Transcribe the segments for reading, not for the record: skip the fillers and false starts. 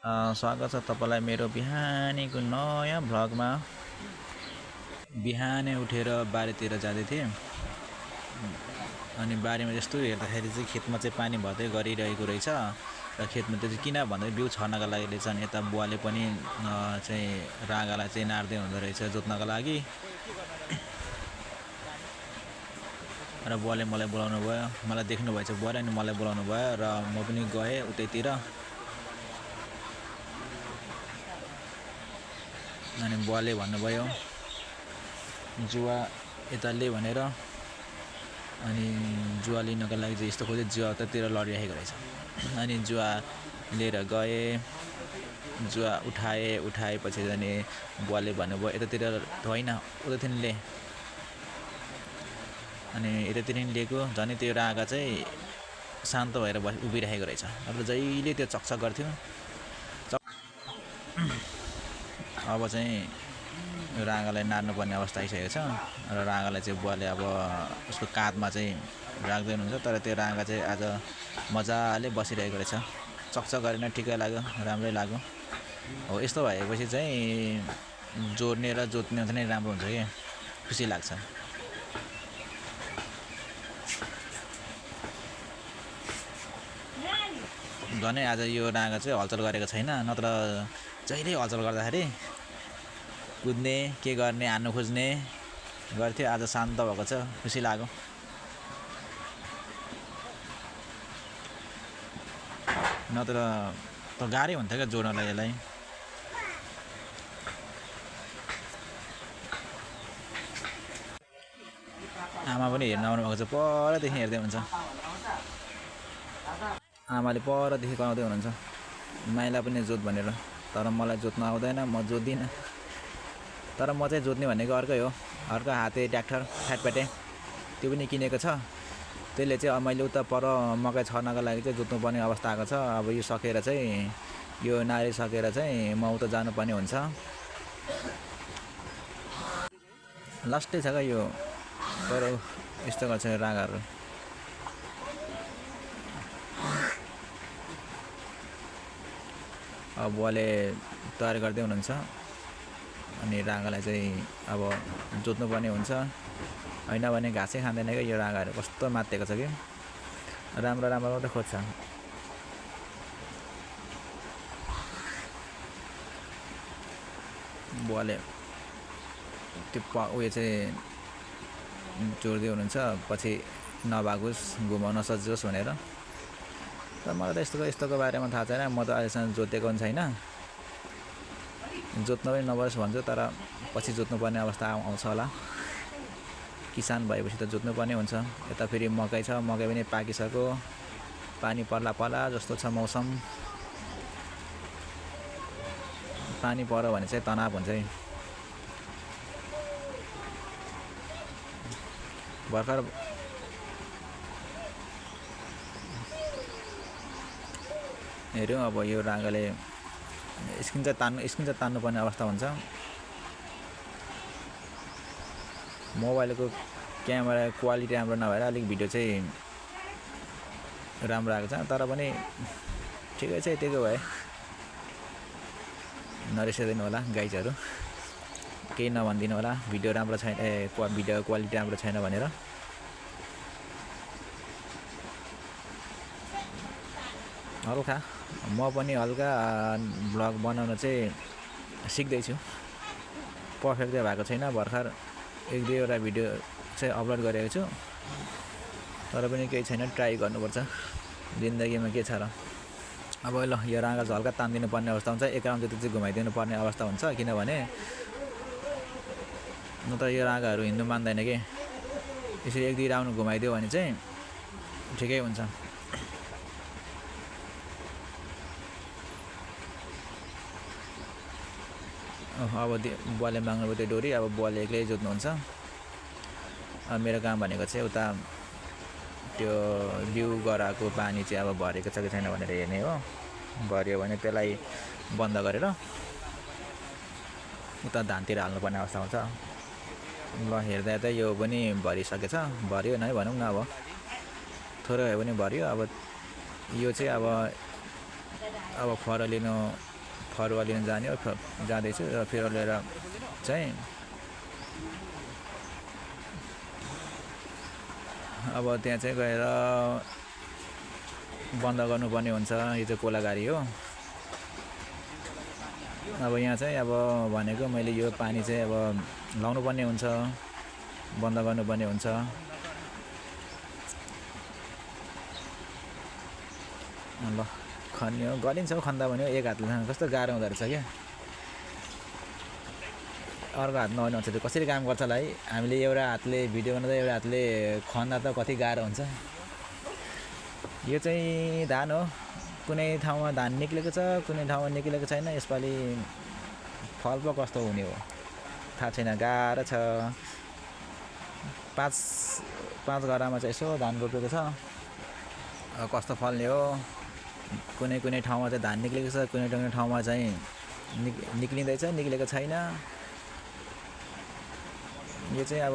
स्वागत छ तपाईँलाई मेरो बिहानीको नयाँ भ्लगमा। बिहानै उठेर बारीतिर जाँदै थिएँ अनि बारीमा यस्तो हेर्दाखेरि चाहिँ खेतमा चाहिँ पानी भर्दै गरिरहेको रहेछ र खेतमा चाहिँ किन भन्दा बिउ छर्नका लागि चाहिँ यता बुवाले पनि चाहिँ राँगालाई चाहिँ नार्दै हुँदो रहेछ जोत्नका लागि र बुवाले मलाई बोलाउनु भयो। मलाई देख्नु भएछ बुवाले अनि मलाई बोलाउनु भयो र म पनि गएँ उतैतिर। अनि बुवाले भन्नुभयो जुवा यता ले भनेर। अनि जुवा लिनको लागि चाहिँ यस्तो खोज्यो जुवा उतातिर लडिरहेको रहेछ। अनि जुवा लिएर गएँ, जुवा उठाएपछि अनि बुवाले भन्नुभयो यतातिर होइन उतातिर ले। अनि यतातिर लिएको झन् त्यो राँगा चाहिँ शान्त भएर उभिरहेको रहेछ। अब जहिले त्यो चकचक गर्थ्यो। अब चाहिँ राँगालाई नार्नुपर्ने अवस्था आइसकेको छ र राँगालाई चाहिँ बुवाले अब उसको काँधमा चाहिँ राख्दै हुनुहुन्छ। तर त्यो राँगा चाहिँ आज मजाले बसिरहेको रहेछ। चकचक गरेन, ठिकै लाग्यो, राम्रै लाग्यो। हो यस्तो भएपछि चाहिँ जोड्ने र जोत्ने चाहिँ राम्रो हुन्छ कि खुसी लाग्छ। झनै आज यो राँगा चाहिँ हलचल गरेको छैन, नत्र जहिले हलचल गर्दाखेरि कुद्ने के गर्ने हान्नु खोज्ने गर्थ्यो। आज शान्त भएको छ, खुसी लाग्यो। नत्र त गाह्रै हुन्थ्यो क्या जोड्नलाई यसलाई। आमा पनि हेर्न आउनु भएको छ, परदेखि हेर्दै हुन्छ। आमाले परदेखि कराउँदै हुनुहुन्छ माइला पनि जोत भनेर। तर मलाई जोत्न आउँदैन, म जोत्दिनँ। तर म चाहिँ जोत्ने भनेको अर्कै हो, अर्को हाते ट्र्याक्टर फ्याटप्याटे त्यो पनि किनेको छ। त्यसले चाहिँ मैले उता पर मकै छर्नको लागि चाहिँ जोत्नुपर्ने अवस्था आएको छ। अब यो सकेर चाहिँ यो नारी सकेर चाहिँ म उता जानुपर्ने हुन्छ। लास्टै छ क्या यो, तर यस्तो गर्छ राँगाहरू। अब बुवाले तयार गर्दै हुनुहुन्छ अनि राँगालाई चाहिँ अब जोत्नुपर्ने हुन्छ। होइन भने घाँसै खाँदैन क्या यो राँगाहरू, कस्तो मात्तेको छ कि राम्रो राम्रो मात्रै खोज्छ। बुवाले त्यो उयो चाहिँ जोड्दै हुनुहुन्छ, पछि नभागोस् घुमाउन सजियोस् भनेर। तर मलाई त यस्तोको बारेमा थाहा छैन, म त अहिलेसम्म जोतेको पनि छैन। जोत्न पनि नबोस् भन्छु, तर पछि जोत्नुपर्ने अवस्था आउँछ होला। किसान भएपछि त जोत्नुपर्ने हुन्छ। यता फेरि मकै छ, मकै पनि पाकिसक्यो, पानी पर्ला जस्तो छ मौसम। पानी पर्यो भने चाहिँ तनाव हुन्छ है। भर्खर हेऱ्यौँ अब यो राँगाले स्क्रिन चाहिँ तान्नुपर्ने अवस्था हुन्छ। मोबाइलको क्यामेरा क्वालिटी राम्रो नभएर अलिक भिडियो चाहिँ राम्रो आएको छ। तर पनि ठिकै छ, यतिको भए नरिसाइदिनु होला गाइजहरू, केही नभनिदिनु होला भिडियो राम्रो छैन, भिडियो क्वालिटी राम्रो छैन भनेर। हल्का म पनि हल्का भ्लग बनाउन चाहिँ सिक्दैछु। पर्फेक्ट चाहिँ भएको छैन, भर्खर 1-2वटा भिडियो चाहिँ अपलोड गरेको छु। तर पनि केही छैन, ट्राई गर्नुपर्छ, जिन्दगीमा के छ र। अब ल यो राँगा चाहिँ हल्का तानिदिनु पर्ने अवस्था हुन्छ, एक राउन्ड जति चाहिँ घुमाइदिनु पर्ने अवस्था हुन्छ। किनभने न त यो राँगाहरू हिँड्नु मान्दैन कि। यसरी 1-2 राउन्ड घुमाइदियो भने चाहिँ ठिकै हुन्छ। अब बुवाले माग्नुभयो त्यो डोरी, अब बुवाले एक्लै जोत्नुहुन्छ। अब मेरो काम भनेको चाहिँ उता त्यो बिउ गराएको पानी चाहिँ अब भरेको छ कि छैन भनेर हेर्ने हो। भर्यो भने त्यसलाई बन्द गरेर उता धानतिर हाल्नुपर्ने अवस्था हुन्छ। ल हेर्दा त यो पनि भरिसकेछ, भर्यो नै भनौँ न। अब थोरै भए पनि भर्यो। अब यो चाहिँ अब फर लिनु फरुवा लिन जाने हो जाँदैछु र फेरि लिएर चाहिँ अब त्यहाँ चाहिँ गएर बन्द गर्नुपर्ने हुन्छ। यो चाहिँ कोलागाडी हो। अब यहाँ चाहिँ अब भनेको मैले यो पानी चाहिँ अब लाउनु पर्ने हुन्छ, बन्द गर्नुपर्ने हुन्छ। ल खन्यो गरिन्छ खन्दा भन्यो एक हातले कस्तो गाह्रो हुँदो रहेछ क्या। अर्को हात नहुने हुन्छ कसरी काम गर्छ होला है। हामीले एउटा हातले भिडियो बनाउँदा एउटा हातले खन्दा त कति गाह्रो हुन्छ। यो चाहिँ धान हो। कुनै ठाउँमा धान निक्लेको छ, कुनै ठाउँमा निक्लेको छैन। यसपालि फल पो कस्तो हुने हो थाहा छैन, गाह्रो छ। पाँच गरामा चाहिँ यसो धान रोपेको छ, कस्तो फल्ने हो। कुनै कुनै ठाउँमा चाहिँ धान निक्लेको छ, कुनै कुनै ठाउँमा चाहिँ निक्लिँदैछ, निक्लेको छैन। यो चाहिँ अब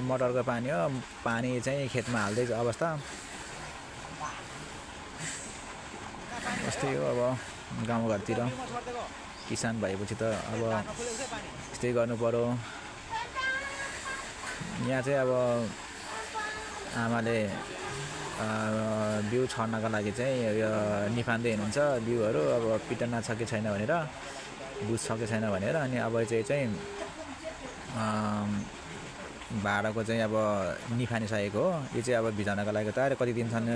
मोटरको पानी हो। पानी चाहिँ खेतमा हाल्दै अवस्था यस्तै हो। अब गाउँघरतिर किसान भएपछि त अब यस्तै गर्नु पर्यो। यहाँ चाहिँ अब आमाले बिउ छर्नका लागि चाहिँ यो निफान्दै हुनुहुन्छ बिउहरू। अब पिटना छ कि छैन भनेर, बुझ छ कि छैन भनेर। अनि अब चाहिँ भाँडाको चाहिँ अब निफानिसकेको हो। यो चाहिँ अब भिजाउनका लागि तयार कति दिनसम्म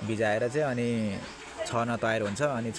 भिजाएर चाहिँ अनि छर्न तयार हुन्छ। अनि